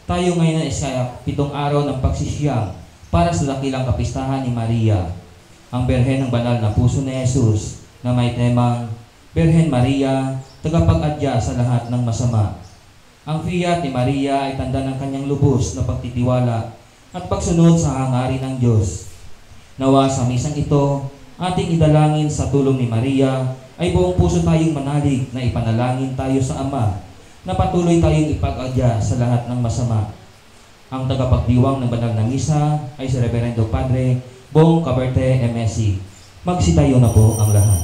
Tayo ngayon ay sa 7 araw ng pagsisiyang para sa dakilang kapistahan ni Maria, ang Berhen ng Banal na Puso ni Jesus, na may temang Berhen Maria, tagapag-adya sa lahat ng masama. Ang fiat ni Maria ay tanda ng kanyang lubos na pagtitiwala at pagsunod sa hangarin ng Diyos. Nawa sa misang ito, ating idalangin sa tulong ni Maria, ay buong puso tayong manalig na ipanalangin tayo sa Ama, na patuloy tayong ipag-adya sa lahat ng masama. Ang tagapagdiwang ng banal na misa ay si Reverendo Padre Bong Caberte, MSc. Magsitayo na po ang lahat.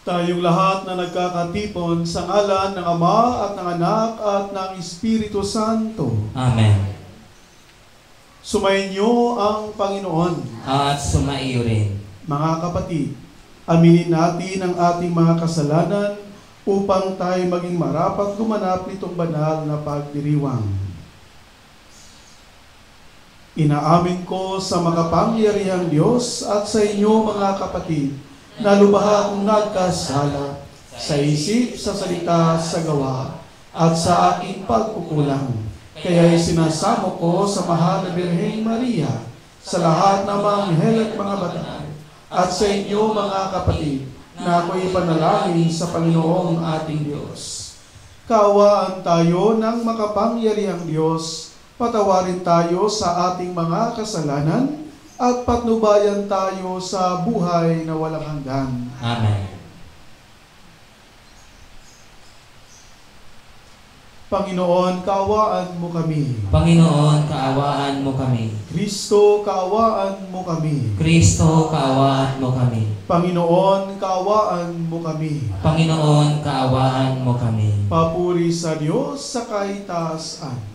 Tayong lahat na nagkakatipon sa ngalan ng Ama at ng Anak at ng Espiritu Santo. Amen. Sumainyo ang Panginoon. At sumaiyo rin. Mga kapatid, aminin natin ang ating mga kasalanan upang tayo maging marapat gumanap nitong banal na pagdiriwang. Inaamin ko sa makapangyarihang Diyos at sa inyo mga kapatid, na lubha akong nagkasala sa isip, sa salita, sa gawa, at sa aking pagkukulang. Kaya'y sinasamo ko sa mahal na Birheng Maria, sa lahat ng mga anghel at mga banal, at sa inyo mga kapatid, na ako'y panalangin sa Panginoong ating Diyos. Kaawaan tayo ng makapangyarihang Diyos, patawarin tayo sa ating mga kasalanan, at patnubayan tayo sa buhay na walang hanggan. Amen. Panginoon, kaawaan mo kami. Panginoon, kaawaan mo kami. Kristo, kaawaan mo kami. Kristo, kaawaan mo kami. Panginoon, kaawaan mo kami. Panginoon, kaawaan mo kami. Papuri sa Diyos sa kaitaasan.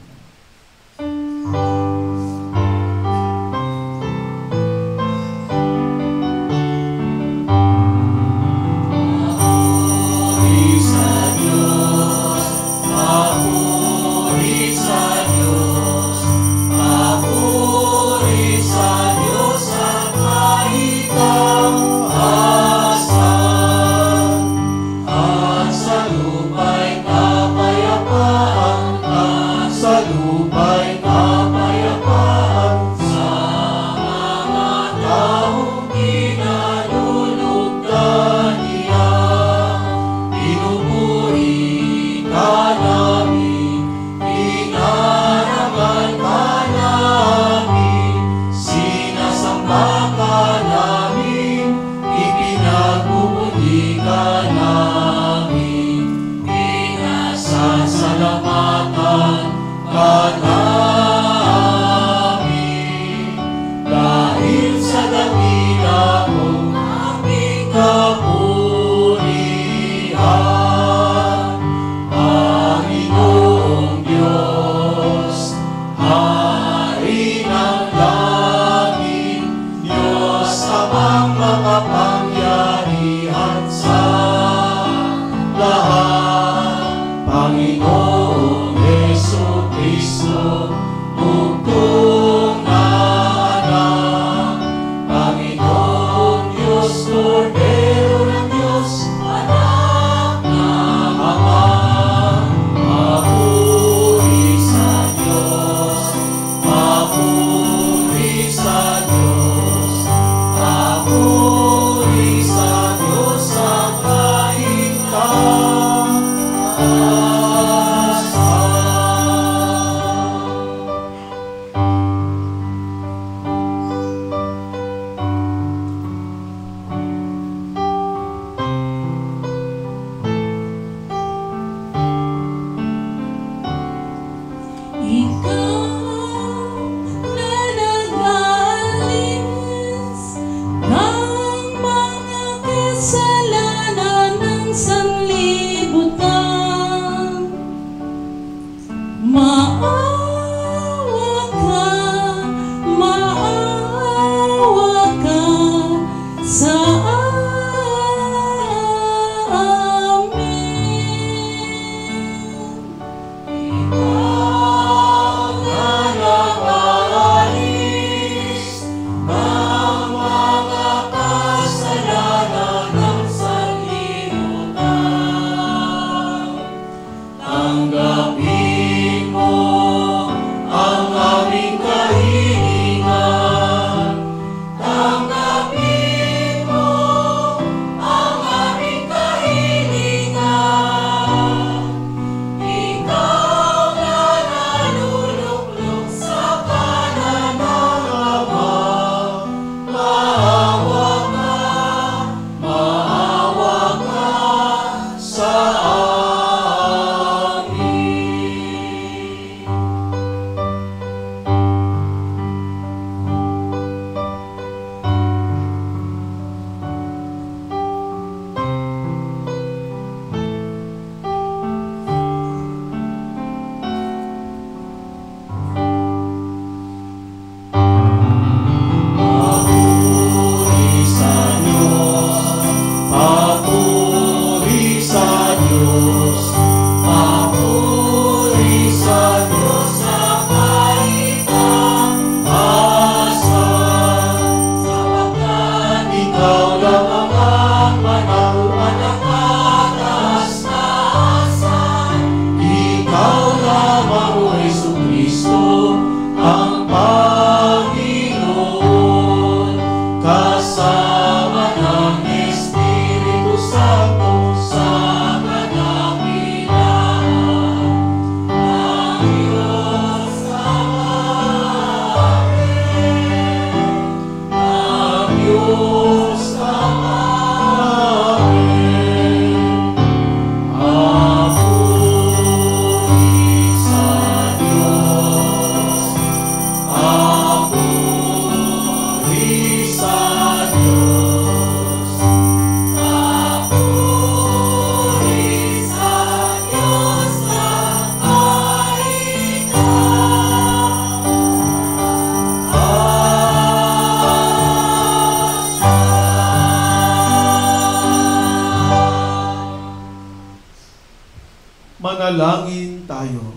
Manalangin tayo.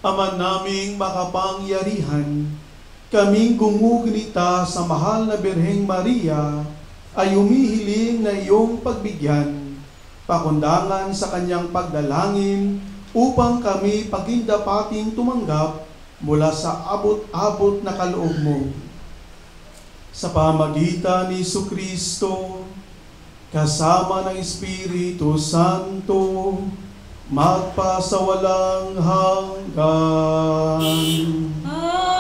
Ama naming makapangyarihan, kaming gumugunita sa mahal na Birheng Maria ay humihiling na iyong pagbigyan, pakundangan sa kanyang pagdalangin upang kami pagindapating tumanggap mula sa abot-abot na kaloob mo. Sa pamagitan ni Jesucristo, kasama ng Espiritu Santo, magpasawalang hanggan.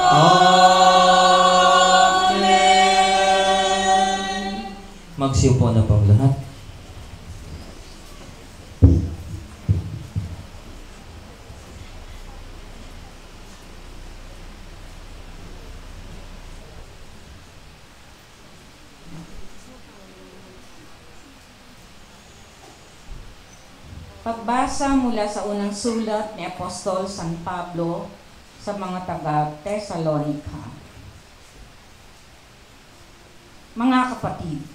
Amen. Magsiupo na pong lahat. Pagbasa mula sa unang sulat ni Apostol San Pablo sa mga taga-Tesalonica. Mga kapatid,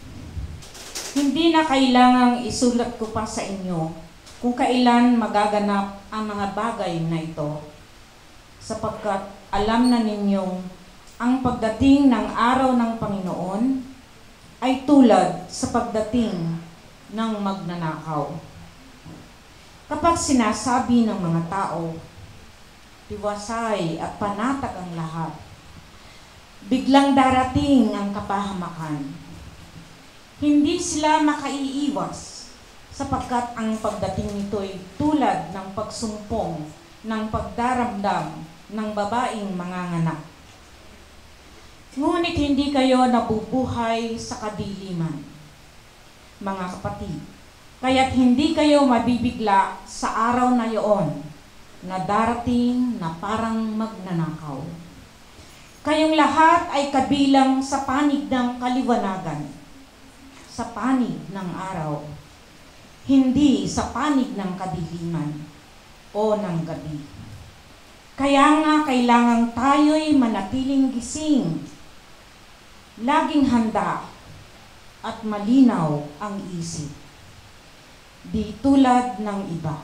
hindi na kailangang isulat ko pa sa inyo kung kailan magaganap ang mga bagay na ito, sapagkat alam na ninyong ang pagdating ng araw ng Panginoon ay tulad sa pagdating ng magnanakaw. Kapag sinasabi ng mga tao, tiwasay at panatag ang lahat, biglang darating ang kapahamakan. Hindi sila makaiiwas sapagkat ang pagdating nito'y tulad ng pagsumpong ng pagdaramdam ng babaeng manganganak. Ngunit hindi kayo nabubuhay sa kadiliman, mga kapatid. Kaya't hindi kayo mabibigla sa araw na iyon na darating na parang magnanakaw. Kayong lahat ay kabilang sa panig ng kaliwanagan, sa panig ng araw, hindi sa panig ng kadiliman o ng gabi. Kaya nga kailangan tayo'y manatiling gising, laging handa at malinaw ang isip. Di tulad ng iba.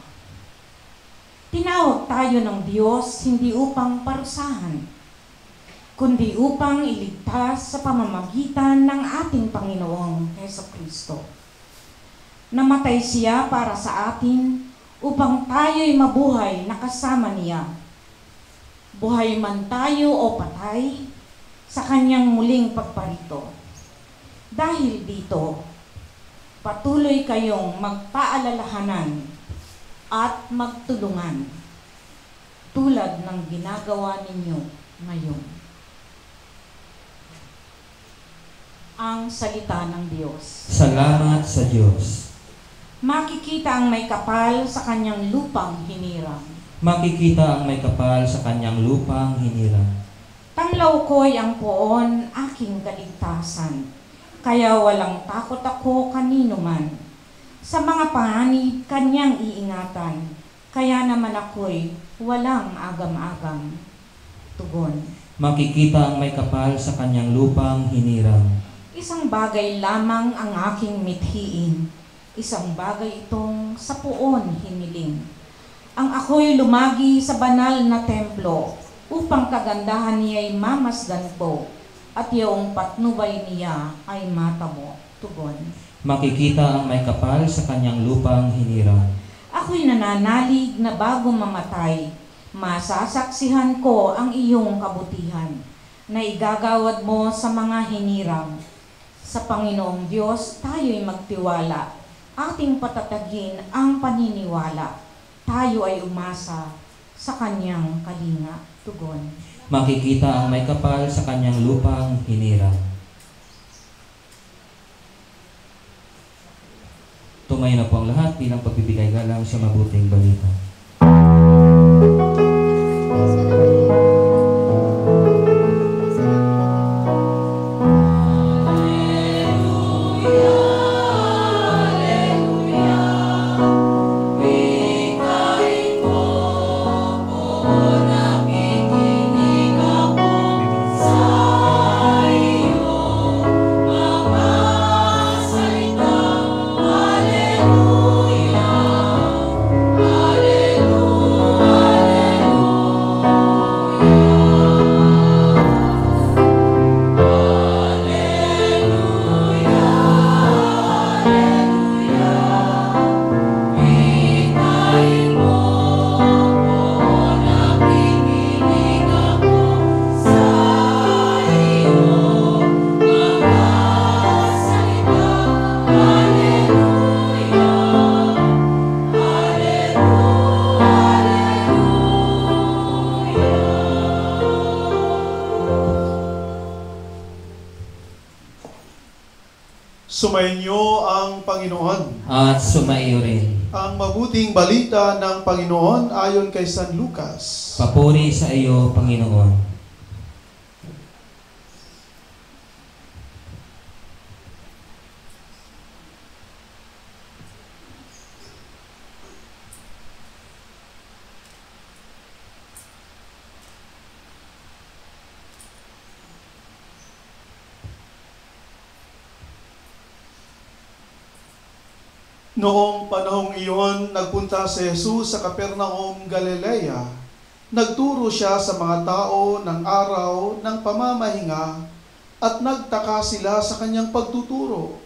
Tinawag tayo ng Diyos hindi upang parusahan, kundi upang iligtas sa pamamagitan ng ating Panginoong Hesukristo. Namatay siya para sa atin upang tayo'y mabuhay na kasama niya. Buhay man tayo o patay, sa kanyang muling pagparito. Dahil dito, patuloy kayong magpaalalahanan at magtulungan tulad ng ginagawa ninyo ngayon. Ang salita ng Diyos. Salamat sa Diyos. Makikita ang may kapal sa kanyang lupang hinirang. Makikita ang may kapal sa kanyang lupang hinirang. Tanglaw ko'y ang poon aking kaligtasan. Kaya walang takot ako kanino man. Sa mga panganib kanyang iingatan, kaya naman ako'y walang agam-agam. Tugon. Makikita ang may kapal sa kanyang lupang hinirang. Isang bagay lamang ang aking mithiin, isang bagay itong sa poon hiniling. Ang ako'y lumagi sa banal na templo, upang kagandahan niya'y mamasdan ko, at iyong patnubay niya ay matamo. Tugon. Makikita ang may kapal sa kanyang lupang hinirang. Ako'y nananalig na bago mamatay, masasaksihan ko ang iyong kabutihan, na igagawad mo sa mga hinirang. Sa Panginoong Diyos, tayo'y magtiwala, ating patatagin ang paniniwala. Tayo ay umasa sa kanyang kalinga. Tugon. Makikita ang may kapal sa kanyang lupang hinirang. Tumayo na po ang lahat bilang pagbibigay galang sa mabuting balita. Sa iyo, mga salita Panginoon. At sumaiyo rin. Ang mabuting balita ng Panginoon ayon kay San Lucas. Papuri sa iyo, Panginoon. Noong panahong iyon, nagpunta si Jesus sa Capernaum, Galilea. Nagturo siya sa mga tao ng araw ng pamamahinga at nagtaka sila sa kanyang pagtuturo,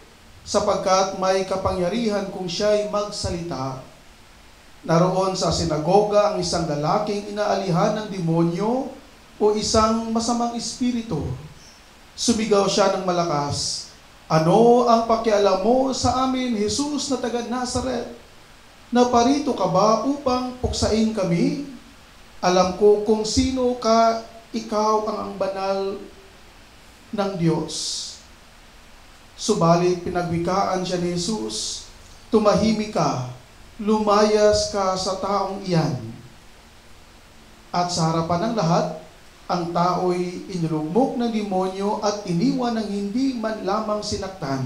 sapagkat may kapangyarihan kung siya'y magsalita. Naroon sa sinagoga ang isang lalaking inaalihan ng demonyo o isang masamang espiritu. Sumigaw siya ng malakas, "Ano ang pakialam mo sa amin, Jesus na taga Nazaret? Naparito ka ba upang puksain kami? Alam ko kung sino ka, ikaw ang banal ng Diyos." Subalit pinagwikaan siya ni Jesus, "Tumahimik ka, lumayas ka sa taong iyan." At sa harapan ng lahat, ang tao'y inilugmok ng demonyo at iniwan ng hindi man lamang sinaktan.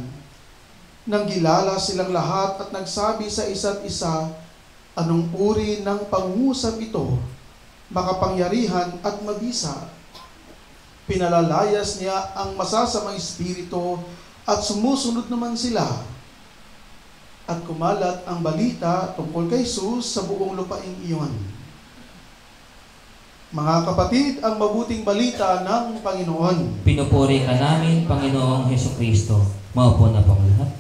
Nang gilala silang lahat at nagsabi sa isa't isa, "Anong uri ng pangungusap ito? Makapangyarihan at mabisa." Pinalalayas niya ang masasamang espiritu at sumusunod naman sila. At kumalat ang balita tungkol kay Jesus sa buong lupaing iyon. Mga kapatid, ang mabuting balita ng Panginoon. Pinupuri ka namin, Panginoong Hesukristo. Maupo na po ang lahat.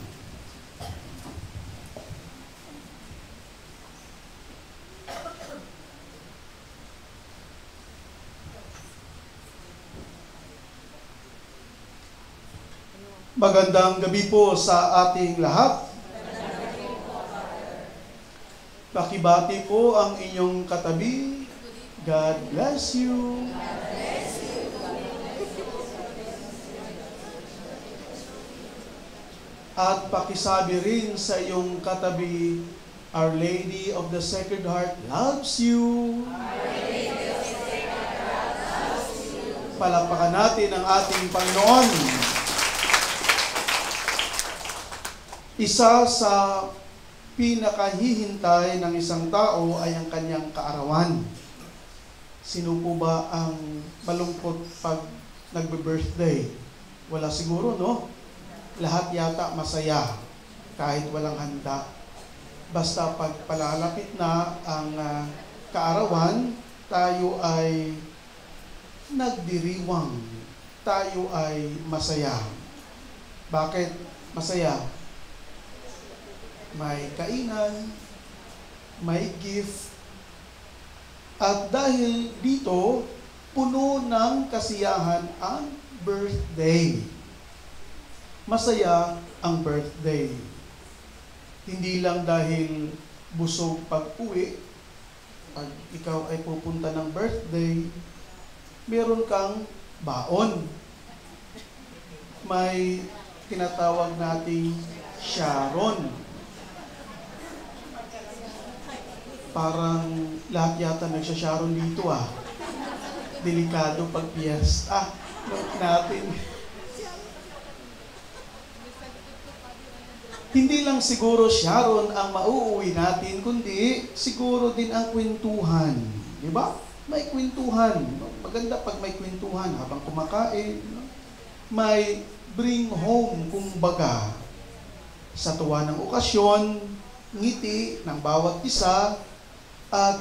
Magandang gabi po sa ating lahat. Pakibati po ang inyong katabi. God bless you. At pakisabi rin sa iyong katabi, Our Lady of the Sacred Heart loves you. Palakpakan natin ang ating Panginoon. Isa sa pinakahihintay ng isang tao ay ang kanyang kaarawan. Sino po ba ang malungkot pag nagbe-birthday? Wala siguro, no? Lahat yata masaya, kahit walang handa. Basta pag palalapit na ang kaarawan, tayo ay nagdiriwang. Tayo ay masaya. Bakit masaya? May kainan, may gift, at dahil dito, puno ng kasiyahan ang birthday. Masaya ang birthday. Hindi lang dahil busog pag-uwi, pag ikaw ay pupunta ng birthday, meron kang baon. May tinatawag nating Sharon. Parang lahat yata nagsasharon dito Delikado pag piyesta. Note natin. Hindi lang siguro Sharon ang mauuwi natin, kundi siguro din ang kwentuhan. Di ba? May kwentuhan. Maganda pag may kwentuhan habang kumakain. May bring home, kumbaga. Sa tuwa ng okasyon, ngiti ng bawat isa, at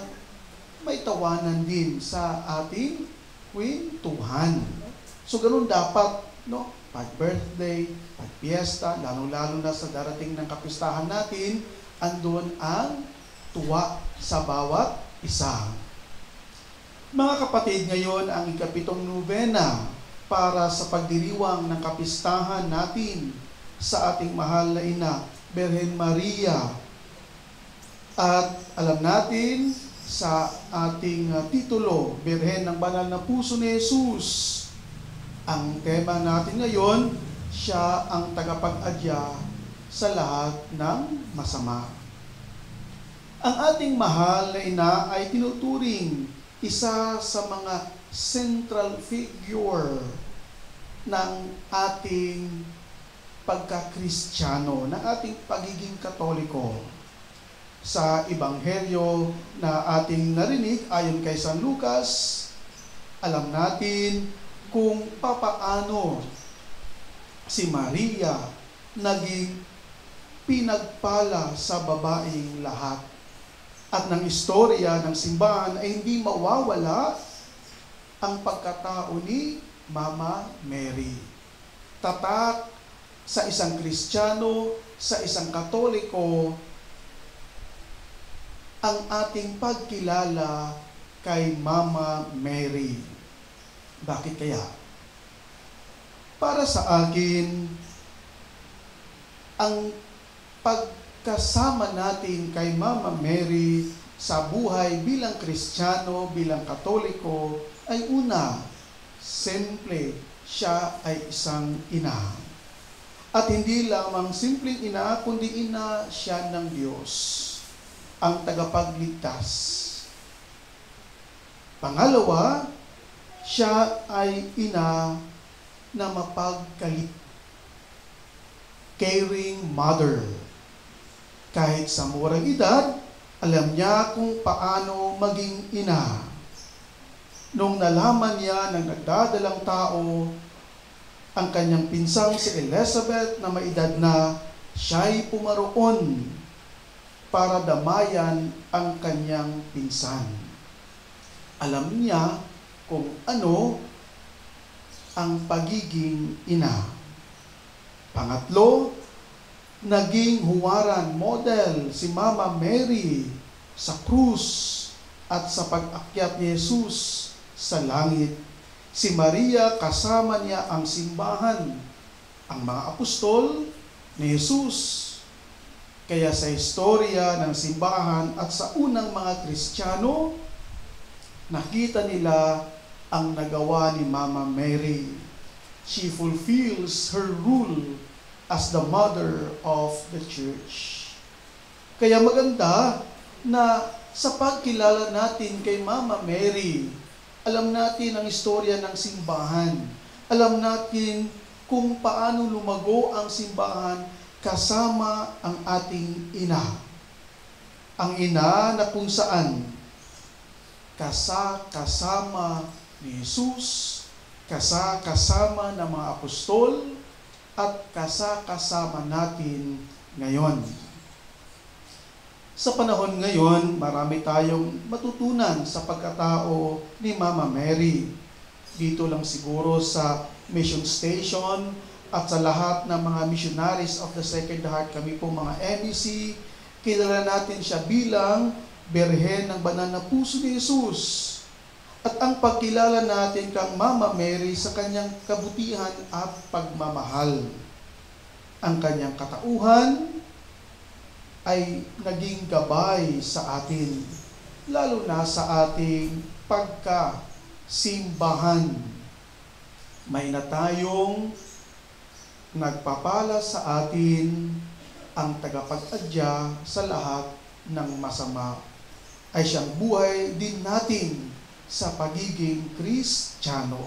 may tawanan din sa ating kwentuhan. So ganun dapat, no? Pag birthday, pag piyesta, lalo-lalo na sa darating ng kapistahan natin, andun ang tuwa sa bawat isa. Mga kapatid, ngayon ang ikapitong nobena para sa pagdiriwang ng kapistahan natin sa ating mahal na ina, Birhen Maria. At alam natin sa ating titulo, Birhen ng Banal na Puso ni Jesus. Ang tema natin ngayon, siya ang tagapag-adya sa lahat ng masama. Ang ating mahal na ina ay tinuturing isa sa mga central figure ng ating pagka-Kristiyano, ng ating pagiging Katoliko. Sa Ebanghelyo na ating narinig ayon kay San Lucas, alam natin kung papaano si Maria naging pinagpala sa babaeng lahat. At ng istorya ng simbahan ay hindi mawawala ang pagkatao ni Mama Mary. Tatak sa isang Kristiyano, sa isang Katoliko, ang ating pagkilala kay Mama Mary. Bakit kaya? Para sa akin, ang pagkasama natin kay Mama Mary sa buhay bilang Kristiyano, bilang Katoliko, ay una, simple, siya ay isang ina. At hindi lamang simpleng ina, kundi ina siya ng Diyos, ang tagapagligtas. Pangalawa, siya ay ina na mapagkalit. Caring mother. Kahit sa murang edad, alam niya kung paano maging ina. Nung nalaman niya ng nagdadalang tao, ang kanyang pinsang si Elizabeth na may edad na, siya'y pumaroon para damayan ang kanyang pinsan. Alam niya kung ano ang pagiging ina. Pangatlo, naging huwaran, model si Mama Mary sa krus at sa pag-akyat ni Jesus sa langit. Si Maria, kasama niya ang simbahan, ang mga apostol ni Jesus. Kaya sa istorya ng simbahan at sa unang mga Kristiyano, nakita nila ang nagawa ni Mama Mary. She fulfills her role as the mother of the church. Kaya maganda na sa pagkilala natin kay Mama Mary, alam natin ang istorya ng simbahan. Alam natin kung paano lumago ang simbahan kasama ang ating ina. Ang ina na kung saan kasama ni Jesus, kasama ng mga apostol, at kasama natin ngayon. Sa panahon ngayon, marami tayong matutunan sa pagkatao ni Mama Mary. Dito lang siguro sa mission station at sa lahat ng mga missionaries of the Sacred Heart, kami po mga MEC, kilala natin siya bilang Birhen ng Banal na Puso ni Jesus. At ang pagkilala natin kang Mama Mary sa kanyang kabutihan at pagmamahal. Ang kanyang katauhan ay naging gabay sa atin, lalo na sa ating pagkasimbahan. May na tayong nagpapala sa atin, ang tagapag-adya sa lahat ng masama ay siyang buhay din natin sa pagiging Kristiyano.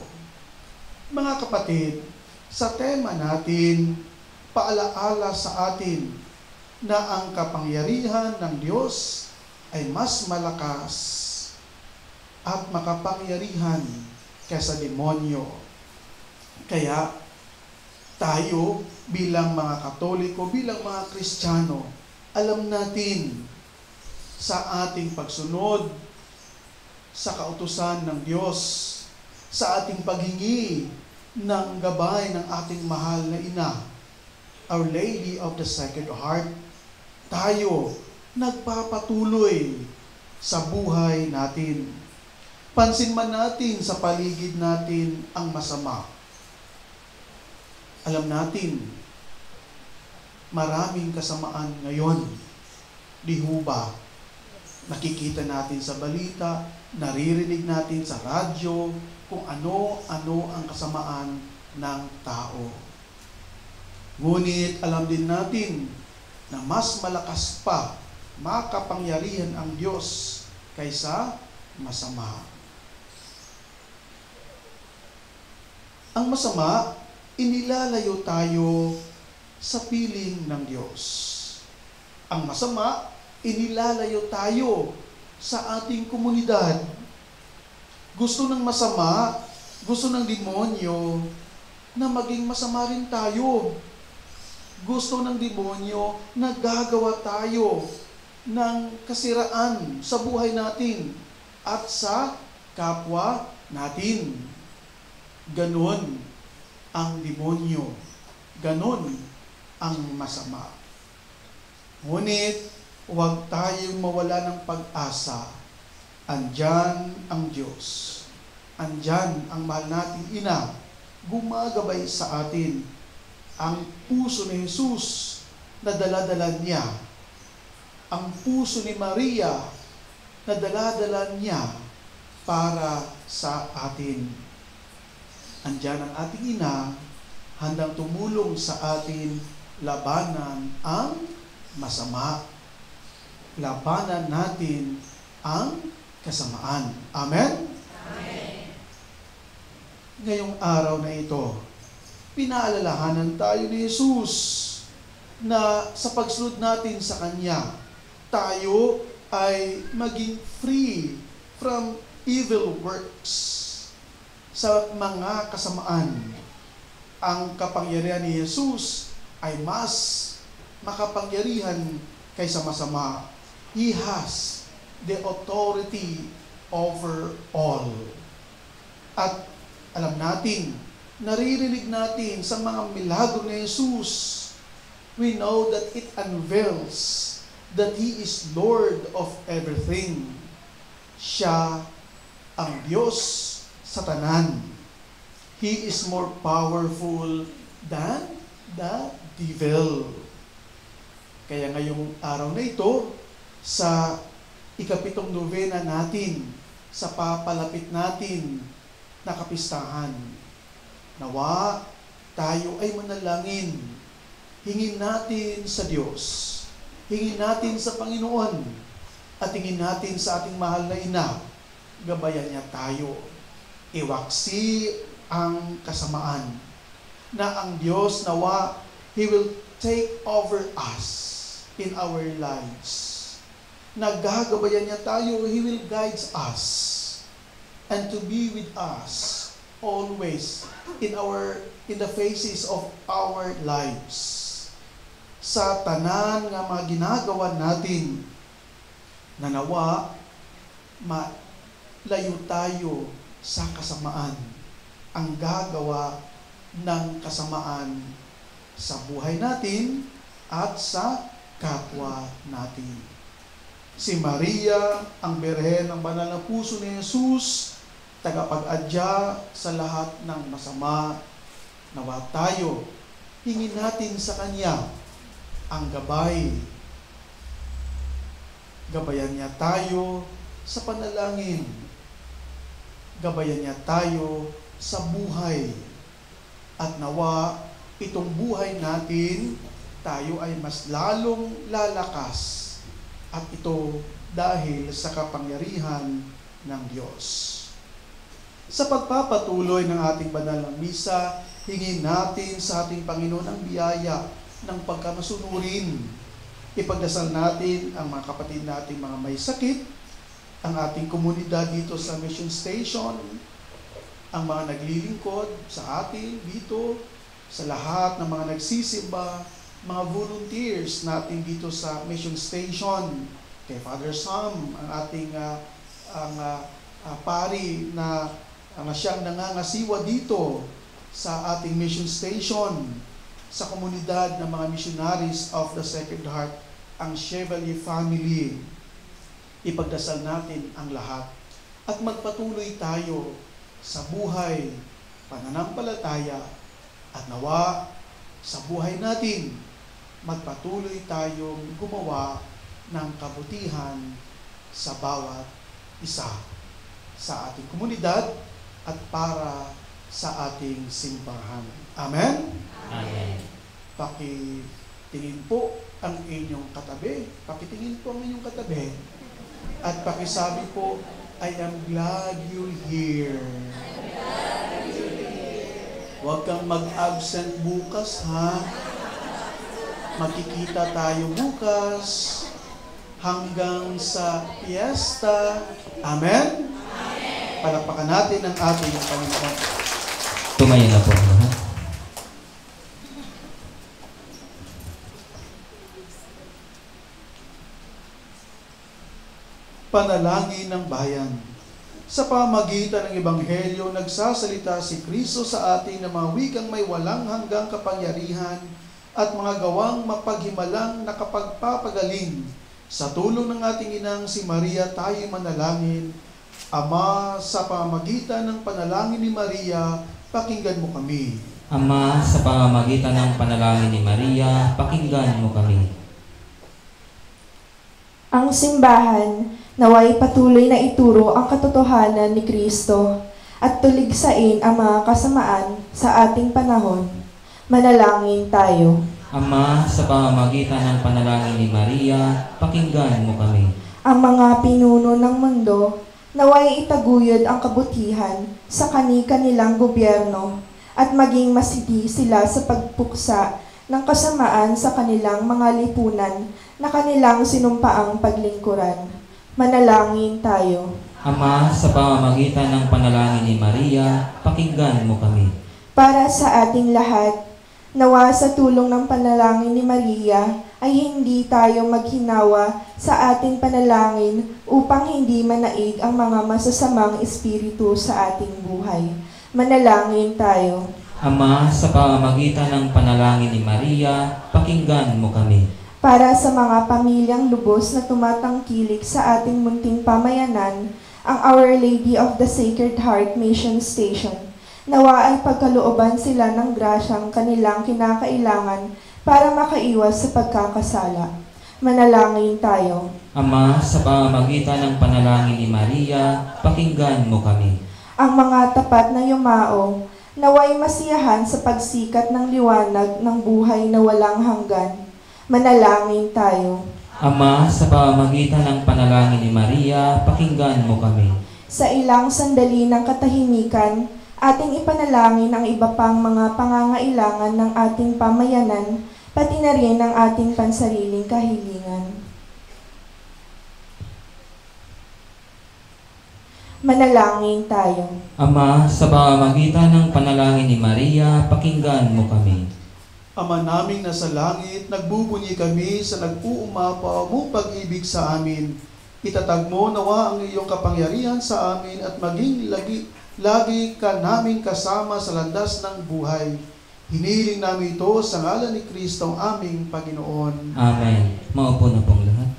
Mga kapatid, sa tema natin, paalaala sa atin na ang kapangyarihan ng Diyos ay mas malakas at makapangyarihan kaysa demonyo. Kaya tayo bilang mga Katoliko, bilang mga Kristiyano, alam natin sa ating pagsunod sa kautusan ng Diyos, sa ating paghingi ng gabay ng ating mahal na ina, Our Lady of the Sacred Heart, tayo nagpapatuloy sa buhay natin. Pansin man natin sa paligid natin ang masama. Alam natin, maraming kasamaan ngayon. Di ho ba? Nakikita natin sa balita, naririnig natin sa radyo, kung ano-ano ang kasamaan ng tao. Ngunit alam din natin na mas malakas pa, makapangyarihan ang Diyos kaysa masama. Ang masama, inilalayo tayo sa piling ng Diyos. Ang masama, inilalayo tayo sa ating komunidad. Gusto ng masama, gusto ng demonyo na maging masama rin tayo. Gusto ng demonyo na gagawa tayo ng kasiraan sa buhay natin at sa kapwa natin. Ganon ang demonyo. Ganon ang masama. Ngunit, huwag tayong mawala ng pag-asa. Andyan ang Diyos. Andyan ang mahal nating ina. Gumagabay sa atin. Ang puso ni Jesus na dala-dala niya. Ang puso ni Maria na dala-dala niya para sa atin. Andyan ang ating ina, handang tumulong sa atin labanan ang masama. Labanan natin ang kasamaan. Amen? Amen. Ngayong araw na ito, pinaalalahanan tayo ni Jesus na sa pagsunod natin sa Kanya, tayo ay maging free from evil works, sa mga kasamaan. Ang kapangyarihan ni Jesus ay mas makapangyarihan kaysa masama. He has the authority over all. At alam natin, naririnig natin sa mga milagro ni Jesus, we know that it unveils that He is Lord of everything. Siya ang Diyos sa tanan. He is more powerful than the devil. Kaya ngayong araw na ito, sa ikapitong novena natin, sa papalapit natin na kapistahan, nawa tayo ay manalangin. Hingin natin sa Diyos, hingin natin sa Panginoon, at hingin natin sa ating mahal na ina, gabayan niya tayo. Iwaksi ang kasamaan, na ang Diyos nawa, He will take over us in our lives. Nagagabayan niya tayo, He will guide us and to be with us always in the phases of our lives. Sa tanan nga mga ginagawa natin, na nawa malayo tayo sa kasamaan. Ang gagawa ng kasamaan sa buhay natin at sa kapwa natin. Si Maria, ang Birhen ng Banal na Puso ni Jesus, tagapag-adya sa lahat ng masama. Nawa tayo, hingin natin sa Kanya ang gabay. Gabayan niya tayo sa panalangin. Gabayan niya tayo sa buhay. At nawa, itong buhay natin, tayo ay mas lalong lalakas. At ito dahil sa kapangyarihan ng Diyos. Sa pagpapatuloy ng ating banal na misa, hingin natin sa ating Panginoon ang biyaya ng pagkamasunurin. Ipagdasal natin ang mga kapatid nating mga may sakit, ang ating komunidad dito sa Mission Station, ang mga naglilingkod sa atin dito, sa lahat ng mga nagsisimba, mga volunteers natin dito sa Mission Station, kay Father Sam, ang ating pari na siyang nangangasiwa dito sa ating Mission Station, sa komunidad ng mga missionaries of the Sacred Heart, ang Chevalier family. Ipagdasal natin ang lahat at magpatuloy tayo sa buhay, pananampalataya, at nawa sa buhay natin, magpatuloy tayong gumawa ng kabutihan sa bawat isa, sa ating komunidad at para sa ating simbahan. Amen? Amen. Pakitingin po ang inyong katabi. Pakitingin po ang inyong katabi. At pakisabi po, I am glad you're here. Huwag kang mag-absent bukas, ha? Makikita tayo bukas hanggang sa fiesta. Amen? Palakpakan natin ang ating Panginoon. Tumayo na po ang lahat. Panalangin ng bayan. Sa pamagitan ng Ebanghelyo, nagsasalita si Kristo sa atin ng mga wikang may walang hanggang kapangyarihan at mga gawang mapaghimalang nakapagpapagaling. Sa tulong ng ating inang si Maria, tayo manalangin. Ama, sa pamamagitan ng panalangin ni Maria, pakinggan mo kami. Ama, sa pamamagitan ng panalangin ni Maria, pakinggan mo kami. Ang simbahan naway patuloy na ituro ang katotohanan ni Kristo at tuligsain ang mga kasamaan sa ating panahon. Manalangin tayo. Ama, sa pamamagitan ng panalangin ni Maria, pakinggan mo kami. Ang mga pinuno ng mundo naway itaguyod ang kabutihan sa kani-kanilang gobyerno at maging masidi sila sa pagpuksa ng kasamaan sa kanilang mga lipunan na kanilang sinumpaang paglingkuran. Manalangin tayo. Ama, sa pamamagitan ng panalangin ni Maria, pakinggan mo kami. Para sa ating lahat, nawa sa tulong ng panalangin ni Maria ay hindi tayo maghinawa sa ating panalangin upang hindi manaig ang mga masasamang espiritu sa ating buhay. Manalangin tayo. Ama, sa pamamagitan ng panalangin ni Maria, pakinggan mo kami. Para sa mga pamilyang lubos na tumatangkilik sa ating munting pamayanan, ang Our Lady of the Sacred Heart Mission Station, nawa ay pagkalooban sila ng grasyang kanilang kinakailangan para makaiwas sa pagkakasala. Manalangin tayo. Ama, sa pamamagitan ng panalangin ni Maria, pakinggan mo kami. Ang mga tapat na yumao, naway masiyahan sa pagsikat ng liwanag ng buhay na walang hanggan. Manalangin tayo. Ama, sa pamamagitan ng panalangin ni Maria, pakinggan mo kami. Sa ilang sandali ng katahimikan, ating ipanalangin ang iba pang mga pangangailangan ng ating pamayanan, pati na rin ang ating pansariling kahilingan. Manalangin tayo. Ama, sa pamamagitan ng panalangin ni Maria, pakinggan mo kami. Ama naming nasa langit, nagbubunyi kami sa nag-uumapaw mong pag-ibig sa amin. Itatag mo nawa ang iyong kapangyarihan sa amin at maging lagi ka namin kasama sa landas ng buhay. Hinihiling namin ito sa ngalan ni Kristo ang aming Panginoon. Amen. Maupo na pong lahat.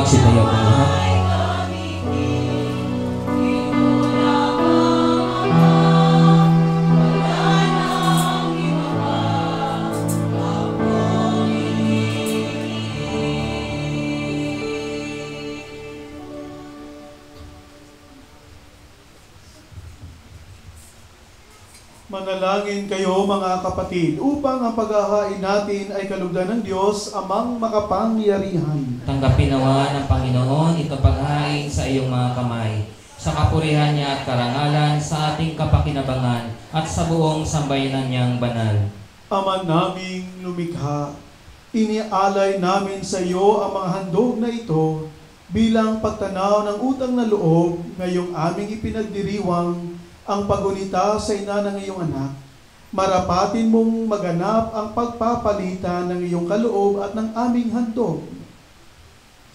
Magsitayaw ang lahat. Manalangin kayo mga kapatid upang ang paghahain natin ay kalugdan ng Diyos amang makapangyarihan. Tanggapin nawa ng Panginoon itong paghain sa iyong mga kamay, sa kapurihan niya at karangalan, sa ating kapakinabangan at sa buong sambayanan niyang banal. Ama naming lumikha, inialay namin sa iyo ang mga handog na ito bilang pagtanaw ng utang na loob ngayong aming ipinagdiriwang ang pagunita sa ina ng iyong anak. Marapatin mong maganap ang pagpapalitan ng iyong kaloob at ng aming handog.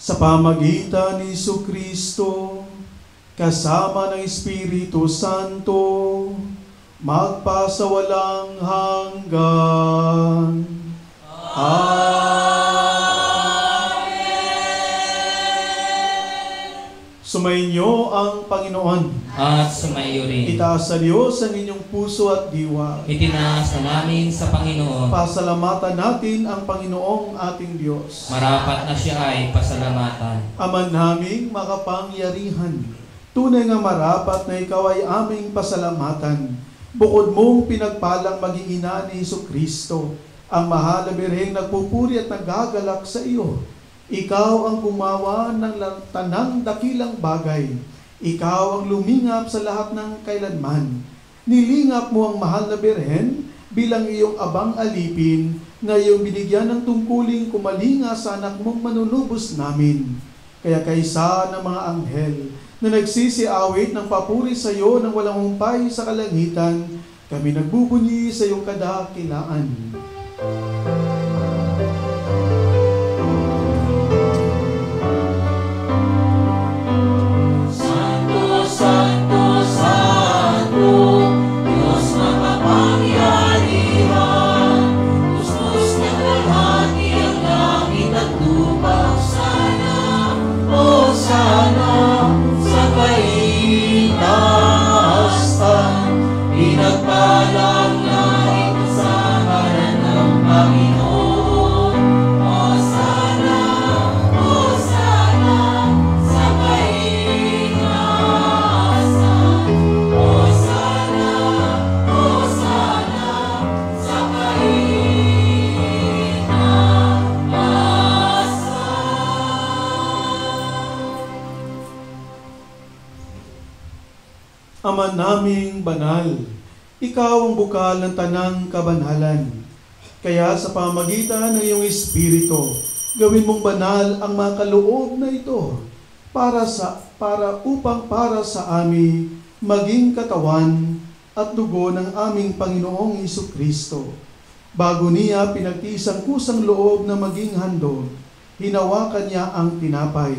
Sa pamagitan ni Jesucristo, kasama ng Espiritu Santo, magpasawalang hanggan. Amen. Sumainyo ang Panginoon. At sumayo rin. Itaas sa Diyos ang inyong puso at diwa. Itinaas na namin sa Panginoon. Pasalamatan natin ang Panginoong ating Diyos. Marapat na siya ay pasalamatan. Ama naming makapangyarihan, tunay nga marapat na ikaw ay aming pasalamatan. Bukod mong pinagpalang maging ina ni Jesucristo, ang mahal na birheng nagpupuri at nagagalak sa iyo. Ikaw ang gumawa ng tanang dakilang bagay. Ikaw ang lumingap sa lahat ng kailanman. Nilingap mo ang mahal na birhen bilang iyong abang alipin na iyong binigyan ng tungkuling kumalinga sa anak mong manunubos namin. Kaya kaysa ng mga anghel na nagsisiawit ng papuri sa iyo ng walang humpay sa kalangitan, kami nagbubunyi sa iyong kadakilaan. Ama naming banal, ikaw ang bukal ng tanang kabanalan. Kaya sa pamagitan ng iyong Espiritu, gawin mong banal ang mga kaloob na ito para sa amin maging katawan at dugo ng aming Panginoong Jesucristo. Bago niya pinagtiisang kusang loob na maging handog, hinawakan niya ang tinapay.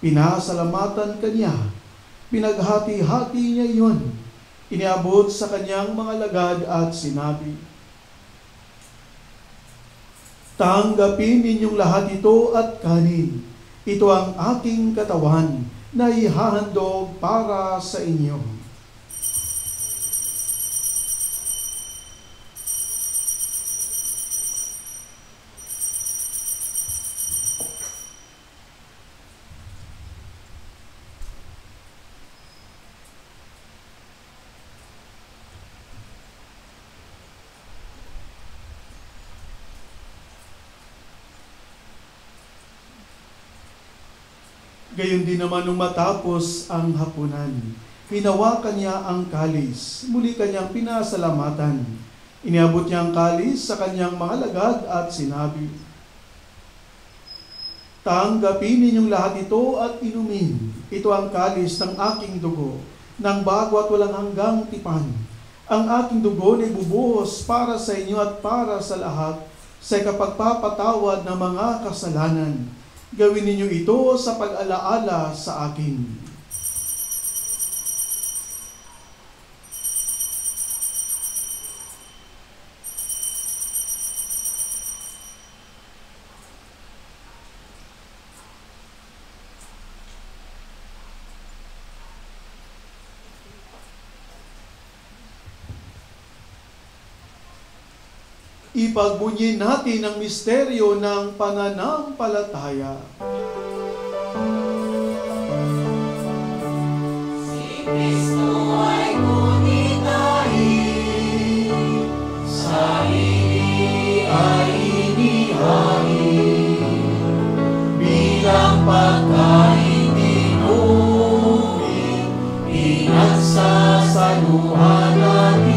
Pinasalamatan kanya. Pinaghati-hati niya iyon. Iniabot sa kanyang mga lagad at sinabi, "Tanggapin ninyong lahat ito at kanin. Ito ang aking katawan na ihahandog para sa inyo." Gayon din naman nung matapos ang hapunan, hinawakan niya ang kalis, muli kanyang pinasalamatan. Iniabot niya ang kalis sa kanyang mga lagad at sinabi, "Tanggapin ninyong lahat ito at inumin. Ito ang kalis ng aking dugo, ng bago at walang hanggang tipan. Ang aking dugo na ibubuhos para sa inyo at para sa lahat sa kapagpapatawad ng mga kasalanan. Gawin ninyo ito sa pag-alaala sa akin." Ipagbunyin natin ang misteryo ng pananampalataya. Si Kristo ay kunitahin, sarili ay inihain, bilang pagkain inumin, pinagsasaluhan natin.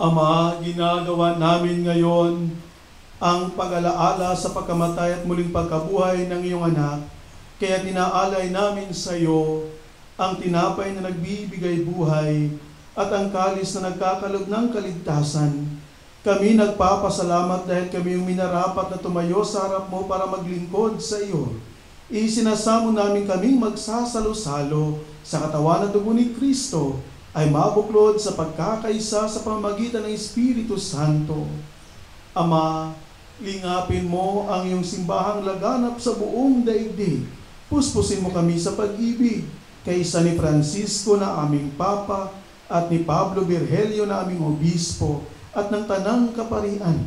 Ama, ginagawa namin ngayon ang pag-alaala sa pagkamatay at muling pagkabuhay ng iyong anak. Kaya tinaalay namin sa iyo ang tinapay na nagbibigay buhay at ang kalis na nagkakalob ng kaligtasan. Kami nagpapasalamat dahil kami yung minarapat na tumayo sa harap mo para maglingkod sa iyo. Isinasamo namin kaming magsasalo-salo sa katawan at dugo ni Kristo ay mabuklod sa pagkakaisa sa pamamagitan ng Espiritu Santo. Ama, lingapin mo ang iyong simbahang laganap sa buong daigdig. Puspusin mo kami sa pag-ibig, kaysa ni Francisco na aming Papa at ni Pablo Virgilio na aming Obispo at ng Tanang Kaparian.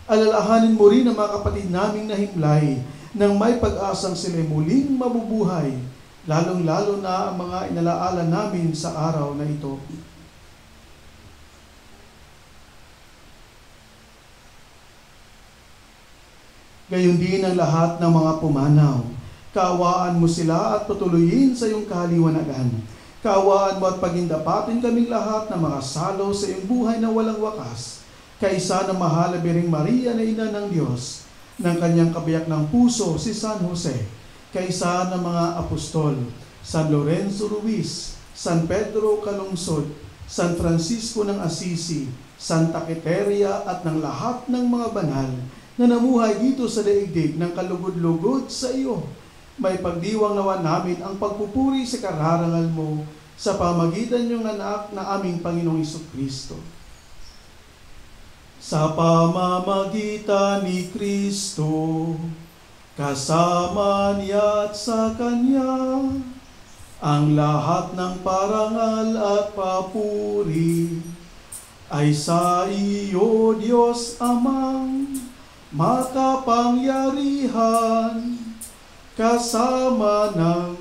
Alalahanin mo rin ang mga kapatid naming nahimlay nang may pag-asang sila muling mabubuhay, lalong-lalo na ang mga inalaala namin sa araw na ito. Gayon din ang lahat ng mga pumanaw. Kaawaan mo sila at patuloyin sa iyong kaliwanagan. Kaawaan mo at pagindapatin kaming lahat ng mga salo sa iyong buhay na walang wakas. Kaisa ng mahal na Birheng Maria na Ina ng Diyos, ng kanyang kabiyak ng puso si San Jose, kaisa ng mga apostol, San Lorenzo Ruiz, San Pedro Calungsod, San Francisco ng Assisi, Santa Quiteria at ng lahat ng mga banal na namuhay dito sa daigdig ng kalugod-lugod sa iyo. May pagdiwang nawa namin ang pagpupuri sa kararangal mo sa pamagitan ng anak na aming Panginoong Jesucristo. Sa pamamagitan ni Kristo, kasama niya at sa Kanya, ang lahat ng parangal at papuri ay sa iyo, Diyos Amang makapangyarihan, kasama ng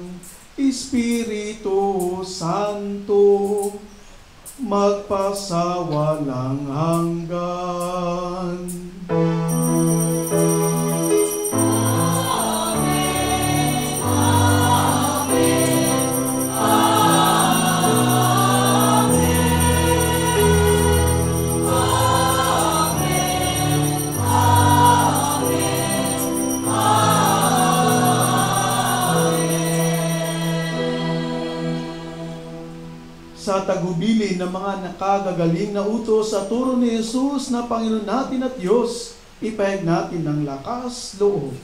Espiritu Santo, magpasawalang hanggan. Sa tagubilin ng mga nakagagaling na utos sa turo ni Jesus na Panginoon natin at Diyos, ipahayag natin ng lakas loob.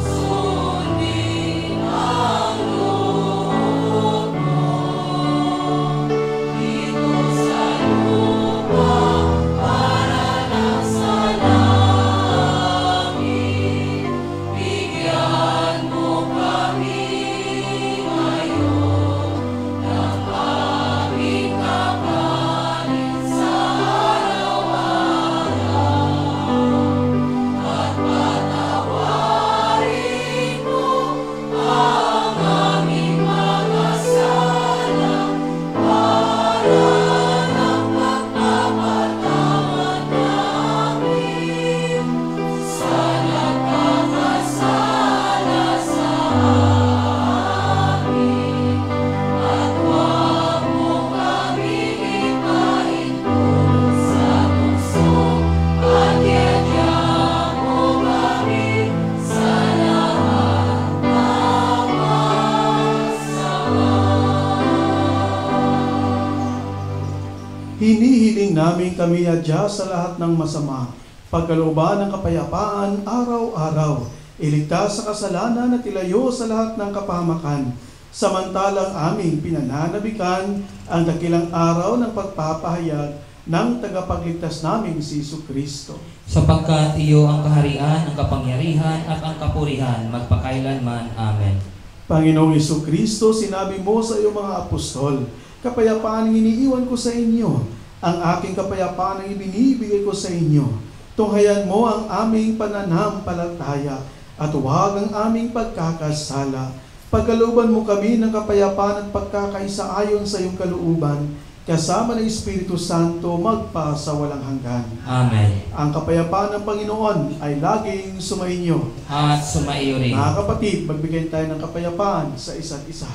Sundin kami adya sa lahat ng masama, pagkalooban ng kapayapaan araw-araw, iligtas sa kasalanan at ilayo sa lahat ng kapahamakan, samantalang aming pinananabikan ang dakilang araw ng pagpapahayag ng tagapagligtas naming si Jesucristo. Sapagkat iyo ang kaharian, ang kapangyarihan, at ang kapurihan, magpakailanman. Amen. Panginoong Jesucristo, sinabi mo sa iyong mga apostol, kapayapaan ang iniiwan ko sa inyo, ang aking kapayapaan ang ibinibigay ko sa inyo. Tunghayan mo ang aming pananampalataya at huwag ang aming pagkakasala. Pagkalooban mo kami ng kapayapaan at pagkakaisa ayon sa iyong kalooban, kasama ng Espiritu Santo magpasawalang hanggan. Amen. Ang kapayapaan ng Panginoon ay laging sumainyo. At sumaiyo rin. Mga kapatid, magbigay tayo ng kapayapaan sa isa't isa.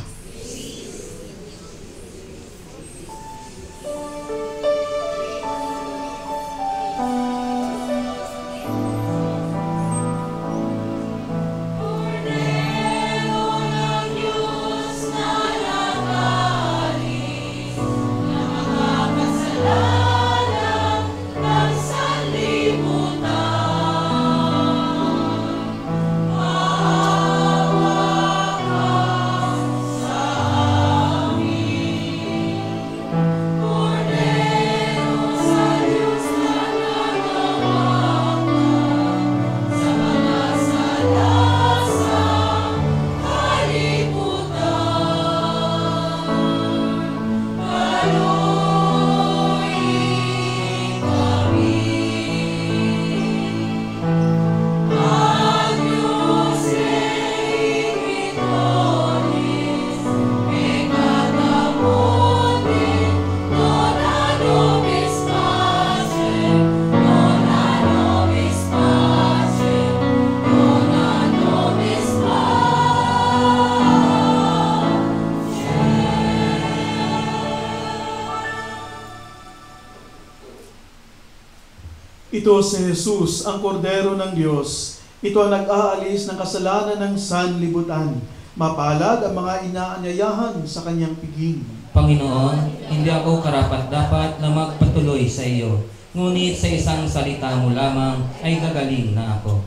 Ito si Jesus, ang kordero ng Diyos. Ito ang nag-aalis ng kasalanan ng sanlibutan. Mapalad ang mga inaanyayahan sa kanyang piging. Panginoon, hindi ako karapat-dapat na magpatuloy sa iyo, ngunit sa isang salita mo lamang ay gagaling na ako.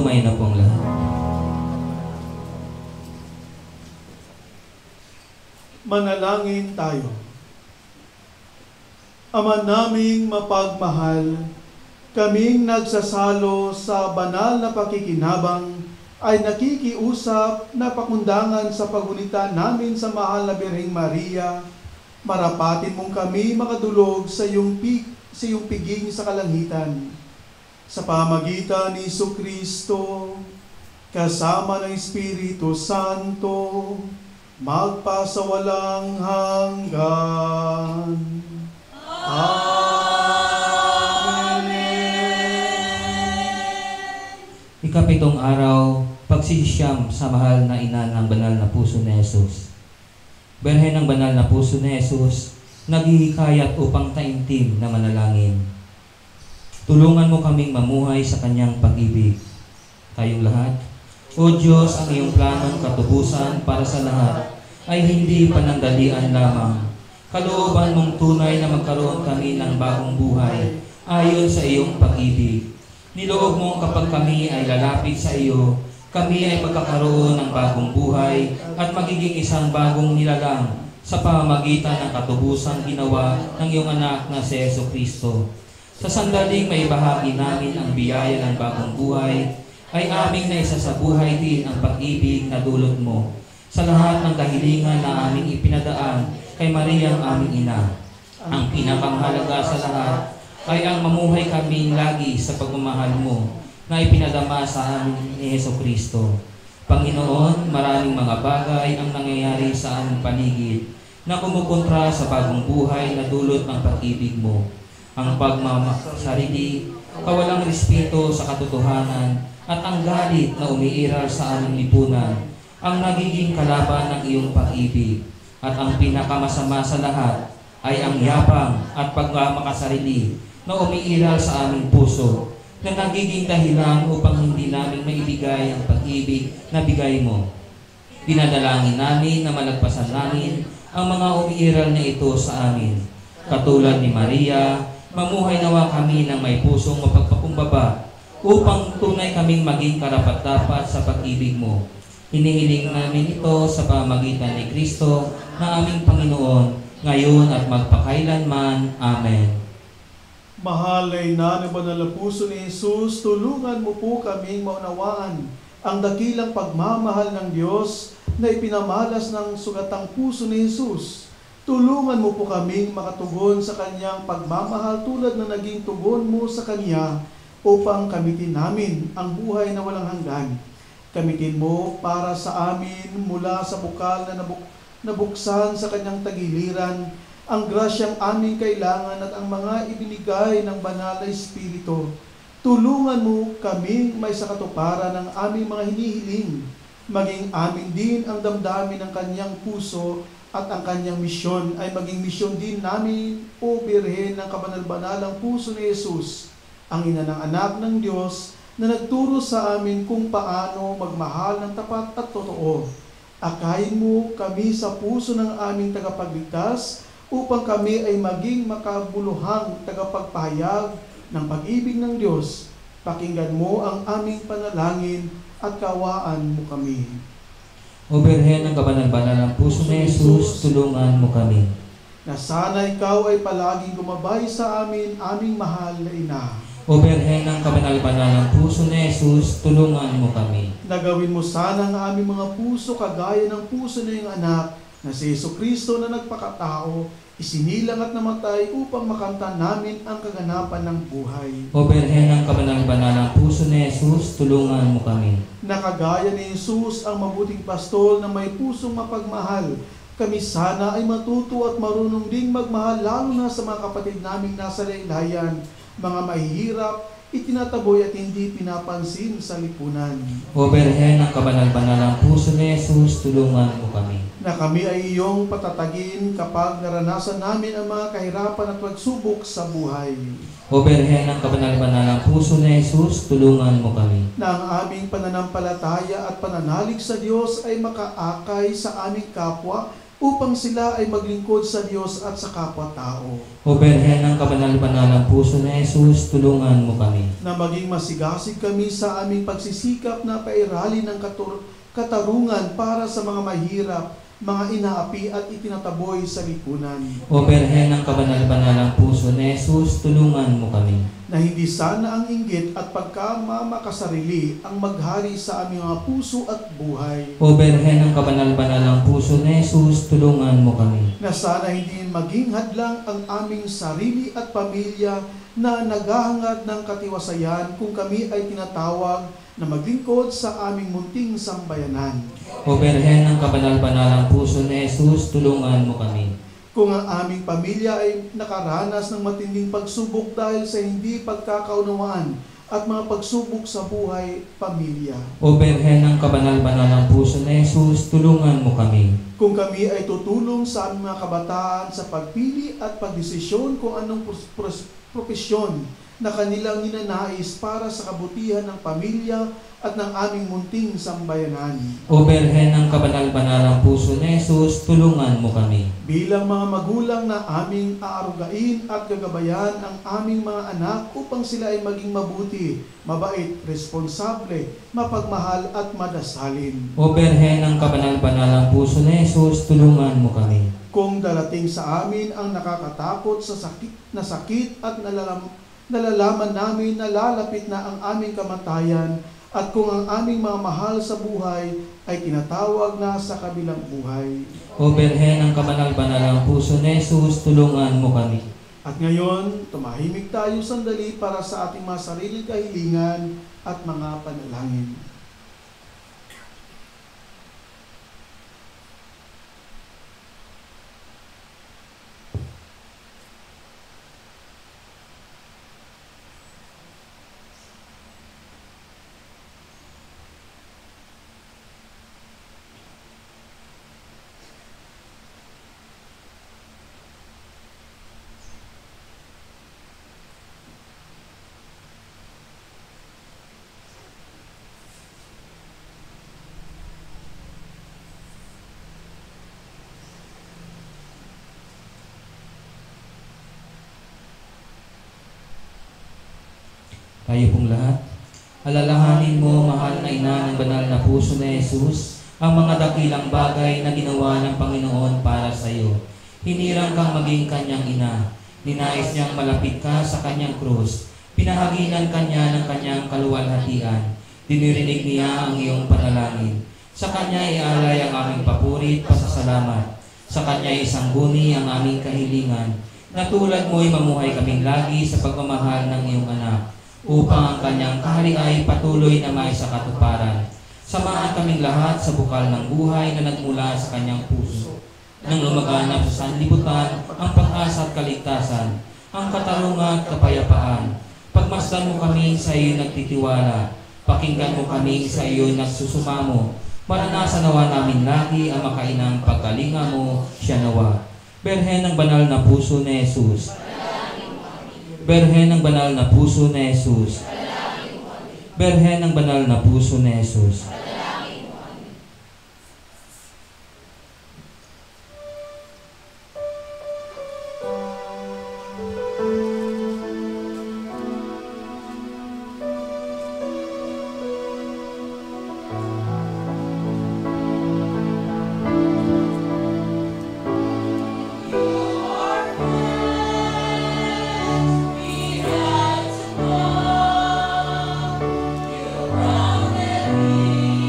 Sumayin na po ang lahat. Manalangin tayo. Ama naming mapagmahal, kaming nagsasalo sa banal na pakikinabang ay nakikiusap na pakundangan sa pagunita namin sa mahal na Birheng Maria. Marapatin mong kami makadulog sa iyong piging sa kalangitan. Sa pamagitan ni Jesucristo, kasama ng Espiritu Santo, magpasawalang hanggan. Ikapitong araw, pagsisiyam sa mahal na ina ng banal na puso ni Jesus. Berhen ng banal na puso ni Jesus, naghihikayat upang taimtim na manalangin. Tulungan mo kaming mamuhay sa kanyang pag-ibig. Tayong lahat, O Diyos, ang iyong planong katubusan para sa lahat ay hindi panandalian lamang. Kalooban mong tunay na magkaroon kami ng bagong buhay ayon sa iyong pag-ibig. Niloob mo kapag kami ay lalapit sa iyo, kami ay magkakaroon ng bagong buhay at magiging isang bagong nilalang sa pamamagitan ng katubusang ginawa ng iyong anak na si Jesucristo. Sa sandaling may bahagi namin ang biyaya ng bagong buhay, ay aming naisasabuhay din ang pag-ibig na dulot mo sa lahat ng kahilingan na aming ipinadaan kay Maria ang aming ina. Ang pinakamahalaga sa lahat ay ang mamuhay kami lagi sa pagmamahal mo na ipinadama sa amin ni Jesucristo. Panginoon, maraming mga bagay ang nangyayari sa aming paligid na kumukontra sa bagong buhay na dulot ng pag-ibig mo. Ang pagmamasarili, kawalang respeto sa katotohanan, at ang galit na umiiral sa aming lipunan ang nagiging kalaban ng iyong pag-ibig. At ang pinakamasama sa lahat ay ang yapang at pagmamakasarili na umiiral sa aming puso na nagiging dahilan upang hindi namin maibigay ang pag-ibig na bigay mo. Dinadalangin namin na malagpasan namin ang mga umiiral na ito sa amin. Katulad ni Maria, mamuhay nawa kami ng may pusong mapagpakumbaba upang tunay kaming maging karapat-dapat sa pag-ibig mo. Hinihiling namin ito sa pamamagitan ni Kristo na aming Panginoon, ngayon at magpakailanman. Amen. Mahalay na ng banal na puso ni Jesus, tulungan mo po kaming maunawaan ang dakilang pagmamahal ng Diyos na ipinamalas ng sugatang puso ni Jesus. Tulungan mo po kaming makatugon sa kanyang pagmamahal tulad na naging tugon mo sa kanya upang kamitin namin ang buhay na walang hanggan. Kamitin mo para sa amin mula sa bukal na nabuksan sa kanyang tagiliran ang grasyang aming kailangan at ang mga ibinigay ng banal na Espiritu. Tulungan mo kaming may sakatuparan ng aming mga hinihiling, maging amin din ang damdamin ng kanyang puso at ang kanyang misyon ay maging misyon din namin, O Birhen ng kabanal-banalang puso ni Jesus, ang ina ng anak ng Diyos na nagturo sa amin kung paano magmahal ng tapat at totoo. Akayin mo kami sa puso ng aming tagapagligtas upang kami ay maging makabuluhang tagapagpahayag ng pag-ibig ng Diyos. Pakinggan mo ang aming panalangin at kawaan mo kami. O Birhen ng kabanal-banalang puso ni Jesus, tulungan mo kami. Na sana ikaw ay palaging gumabay sa amin, aming mahal na ina. O Birhen ng kabanal-banalang puso ni Jesus, tulungan mo kami. Nagawin mo sana ang aming mga puso kagaya ng puso ng iyong anak na si Jesucristo na nagpakatao, isinilang at namatay upang makanta namin ang kaganapan ng buhay. O Birhen ng kabanal-banalang puso ni Jesus, tulungan mo kami. Nakagaya ni Jesus ang mabuting pastol na may pusong mapagmahal, kami sana ay matuto at marunong ding magmahal lalo na sa mga kapatid naming nasa laylayan, mga mahihirap, itinataboy at hindi pinapansin sa lipunan. O Birhen ng kabanal-banalang puso ni Jesus, tulungan mo kami. Na kami ay iyong patatagin kapag naranasan namin ang mga kahirapan at pagsubok sa buhay. O Birhen ng kabanal-banalang puso ni Jesus, tulungan mo kami. Na ang aming pananampalataya at pananalig sa Diyos ay makaakay sa aming kapwa upang sila ay maglingkod sa Diyos at sa kapwa-tao. O Berhen ng kabanal-banalang puso ni Jesus, tulungan mo kami. Na maging masigasig kami sa aming pagsisikap na pairali ng katarungan para sa mga mahirap, mga inaapi at itinataboy sa lipunan. O Berhen ng kabanal-banalang puso ni Jesus, tulungan mo kami. Na hindi sana ang inggit at pagkamamakasarili ang maghari sa aming mga puso at buhay. O Berhen ng kabanal-banalang puso ni Jesus, tulungan mo kami. Na sana hindi maging hadlang ang aming sarili at pamilya na naghahangad ng katiwasayan kung kami ay tinatawag na maglingkod sa aming munting sambayanan. O Berhen ng kabanal-banalang puso ni Jesus, tulungan mo kami. Kung ang aming pamilya ay nakaranas ng matinding pagsubok dahil sa hindi pagkakaunawaan at mga pagsubok sa buhay pamilya. O Berhen ng kabanal-banalang puso ni Jesus, tulungan mo kami. Kung kami ay tutulong sa aming mga kabataan sa pagpili at pagdesisyon kung anong propesyon na kanilang ninanais para sa kabutihan ng pamilya at ng aming munting sambayanan. O Berhen ng kabanal-banalang puso ni Jesus, tulungan mo kami. Bilang mga magulang na aming aarugain at gagabayan ang aming mga anak upang sila ay maging mabuti, mabait, responsable, mapagmahal at madasalin. O Berhen ng kabanal-banalang puso ni Jesus, tulungan mo kami. Kung darating sa amin ang nakakatakot sa sakit at nalalaman namin na lalapit na ang aming kamatayan at kung ang aming mga mahal sa buhay ay tinatawag na sa kabilang buhay. O Berhen ng kabanal-banalang puso ni Jesus, tulungan mo kami. At ngayon, tumahimik tayo sandali para sa ating mga sariling kahilingan at mga panalangin. Tayo pong lahat, alalahanin mo, mahal na ina ng banal na puso ni Jesus, ang mga dakilang bagay na ginawa ng Panginoon para sa iyo. Hinirang kang maging kanyang ina. Ninais niyang malapit ka sa kanyang krus. Pinahaginan kanya ng kanyang kaluwalhatian. Dinirinig niya ang iyong panalangin. Sa kanya ialay ang aming papurit, pasasalamat. Sa kanya isangguni ang aming kahilingan. Na tulad mo'y mamuhay kaming lagi sa pagmamahal ng iyong anak, upang ang kanyang kahariay patuloy na may sa katuparan. Samahan kaming lahat sa bukal ng buhay na nagmula sa kanyang puso. Nang lumaganap sa sanlibutan ang pag-asa at kaligtasan, ang katarungan at kapayapaan. Pagmasdan mo kami sa iyo nagtitiwala, pakinggan mo kami sa iyo nagsusumamo. Maranasan nawa namin lagi ang makainang pagkalinga mo, siya nawa. Berhen ng banal na puso ni Jesus. Berhen ng banal na puso ni Jesus. Berhen ng banal na puso ni Jesus. You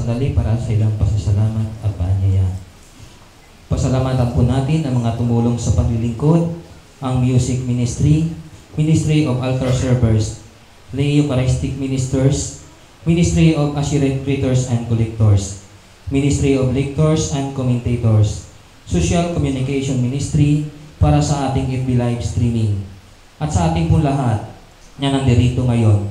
sandali para sa ilang pasasalamat at paanyaya. Pasalamatan po natin ang mga tumulong sa paglilingkod, ang Music Ministry, Ministry of Altar Servers, Lay Eucharistic Ministers, Ministry of Assurance Greeters and Collectors, Ministry of Lectors and Commentators, Social Communication Ministry para sa ating FB live streaming, at sa ating pong lahat na nandirito ngayon.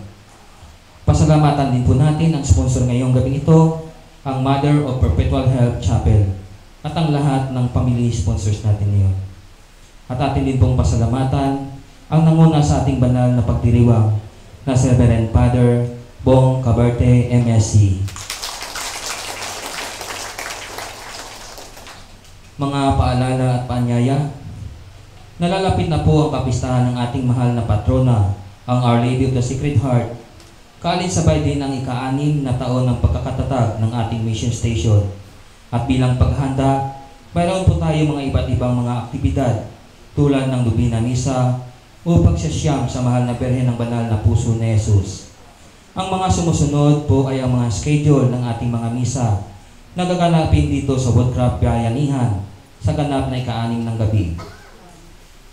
Pasalamatan din po natin ang sponsor ngayong gabi ito, ang Mother of Perpetual Help Chapel, at ang lahat ng family sponsors natin ngayon. At atin din pong pasalamatan ang nanguna sa ating banal na pagdiriwang na si Reverend Father Bong Caberte, MSc. Mga paalala at paanyaya, nalalapit na po ang kapistahan ng ating mahal na patrona, ang Our Lady of the Sacred Heart. Kaalinsabay din ang ika-6 na taon ng pagkakatatag ng ating mission station. At bilang paghanda, mayroon po tayo mga iba't ibang mga aktibidad tulad ng Lubina Misa o pagsasyam sa mahal na Birhen ng Banal na Puso ni Jesus. Ang mga sumusunod po ay ang mga schedule ng ating mga misa na gaganapin dito sa Woodcraft Bayanihan sa ganap na ika-6 ng gabi.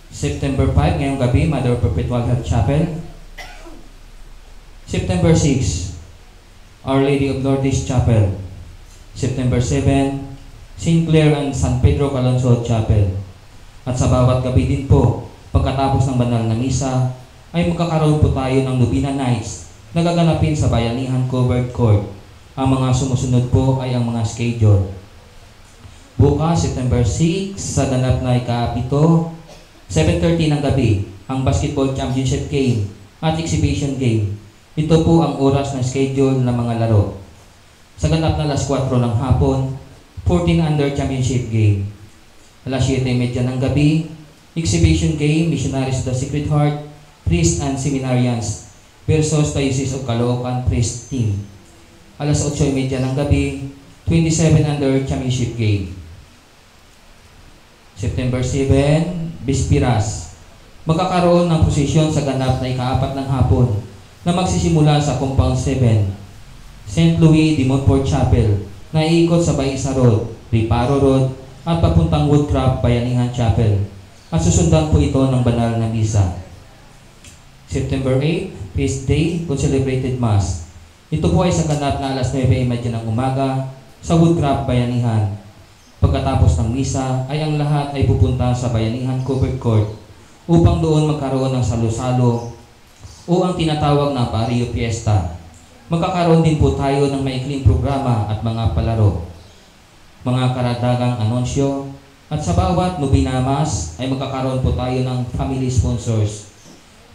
September 5 ngayong gabi, Mother of Perpetual Help Chapel. September 6, Our Lady of Lourdes Chapel. September 7, St. Clair and San Pedro Calonsod Chapel. At sa bawat gabi din po, pagkatapos ng banal na misa, ay magkakaroon po tayo ng Lubina Nights na gaganapin sa Bayanihan Covered Court. Ang mga sumusunod po ay ang mga schedule. Bukas, September 6, sa ganap na ika-7, 7:30 ng gabi, ang Basketball Championship Game at Exhibition Game. Ito po ang oras na schedule ng mga laro. Sa ganap na alas 4 ng hapon, 14 Under Championship Game. Alas 7:30 ng gabi, Exhibition Game, Missionaries of the Sacred Heart, Priests and Seminarians versus Diocese of Caloocan Priest Team. Alas 8:30 ng gabi, 27 Under Championship Game. September 7, Bispiras. Magkakaroon ng posisyon sa ganap na ika-4 ng hapon na magsisimula sa Compound 7, St. Louis de Montfort Chapel, na iikot sa Baisa Road, Riparo Road, at papuntang Woodcraft Bayanihan Chapel. At susundan po ito ng banal na misa. September 8, Feast Day, Concelebrated Mass. Ito po ay sa ganap na alas 9:30 ng umaga sa Woodcraft Bayanihan. Pagkatapos ng misa ay ang lahat ay pupunta sa Bayanihan Covered Court upang doon magkaroon ng salo-salo o ang tinatawag na Barrio Fiesta. Magkakaroon din po tayo ng maikling programa at mga palaro, mga karadagang anunsyo, at sa bawat Lubina Mass ay magkakaroon po tayo ng family sponsors.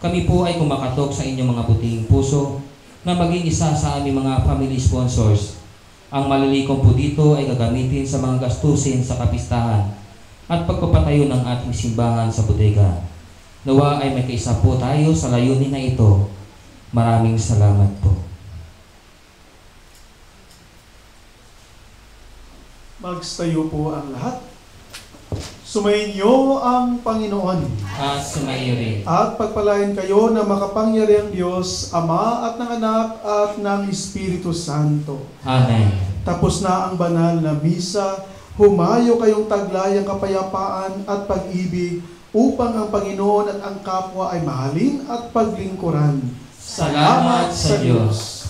Kami po ay kumakatok sa inyong mga butihing puso na maging isa sa aming mga family sponsors. Ang malilikom po dito ay gagamitin sa mga gastusin sa kapistahan at pagpapatayo ng ating simbahan sa bodega. Nawa ay may kaisa po tayo sa layunin na ito. Maraming salamat po. Magstayo po ang lahat. Sumainyo ang Panginoon. At sumayo rin. At pagpalain kayo na makapangyarihang Diyos, Ama at ng Anak at ng Espiritu Santo. Amen. Tapos na ang banal na misa, humayo kayong taglayang kapayapaan at pag-ibig upang ang Panginoon at ang kapwa ay mahalin at paglingkuran. Salamat sa Diyos.